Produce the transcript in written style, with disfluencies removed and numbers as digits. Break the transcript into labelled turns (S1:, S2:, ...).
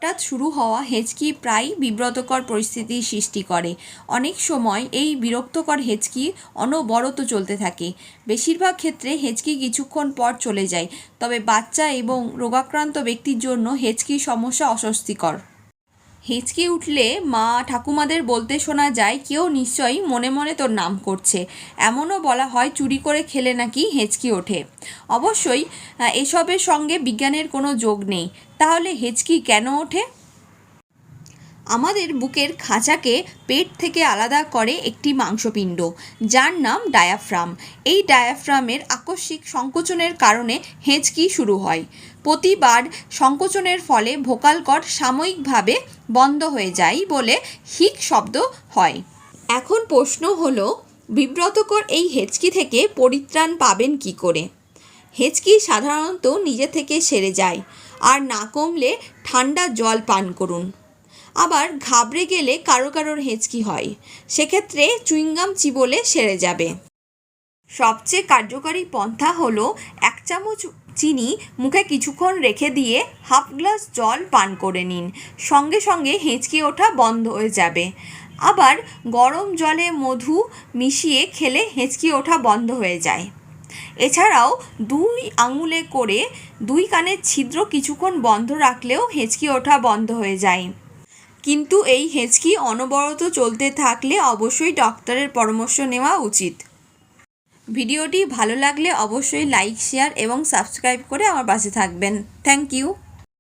S1: হঠাৎ শুরু হওয়া হেঁচকি প্রায় বিব্রতকর পরিস্থিতির সৃষ্টি করে। অনেক সময় এই বিরক্তকর হেঁচকি অনবরত চলতে থাকে। বেশিরভাগ ক্ষেত্রে হেঁচকি কিছুক্ষণ পর চলে যায়, তবে বাচ্চা এবং রোগাক্রান্ত ব্যক্তির জন্য হেঁচকির সমস্যা অস্বস্তিকর। হেঁচকি উঠলে মা ঠাকুমাদের বলতে শোনা যায়, কেউ নিশ্চয়ই মনে মনে তোর নাম করছে। এমনও বলা হয় চুরি করে খেলে নাকি হেঁচকি ওঠে। অবশ্যই এসবের সঙ্গে বিজ্ঞানের কোনো যোগ নেই। তাহলে হেঁচকি কেন ওঠে? আমাদের বুকের খাঁচাকে পেট থেকে আলাদা করে একটি মাংসপিণ্ড, যার নাম ডায়াফ্রাম। এই ডায়াফ্রামের আকস্মিক সংকোচনের কারণে হেঁচকি শুরু হয়। প্রতিবার সংকোচনের ফলে ভোকাল কর্ড সাময়িকভাবে বন্ধ হয়ে যায় বলে হিক শব্দ হয়। এখন প্রশ্ন হলো, বিব্রতকর এই হেঁচকি থেকে পরিত্রাণ পাবেন কি করে? হেঁচকি সাধারণত নিজে থেকে সেরে যায়, আর না কমলে ঠান্ডা জল পান করুন। আবার ঘাবড়ে গেলে কারোর হেঁচকি হয়, সেক্ষেত্রে চুইংগাম চিবোলে সেরে যাবে। সবচেয়ে কার্যকারী পন্থা হলো 1 চামচ চিনি মুখে কিছুক্ষণ রেখে দিয়ে হাফ গ্লাস জল পান করে নিন। সঙ্গে সঙ্গে হেঁচকি ওঠা বন্ধ হয়ে যাবে। আবার গরম জলে মধু মিশিয়ে খেলে হেঁচকি ওঠা বন্ধ হয়ে যায়। এছাড়াও 2 আঙুলে করে 2 কানের ছিদ্র কিছুক্ষণ বন্ধ রাখলেও হেঁচকি ওঠা বন্ধ হয়ে যায়। কিন্তু এই হেঁচকি অনবরত চলতে থাকলে অবশ্যই ডক্টরের পরামর্শ নেওয়া উচিত। ভিডিওটি ভালো লাগলে অবশ্যই লাইক, শেয়ার এবং সাবস্ক্রাইব করে আমার পাশে থাকবেন। Thank you.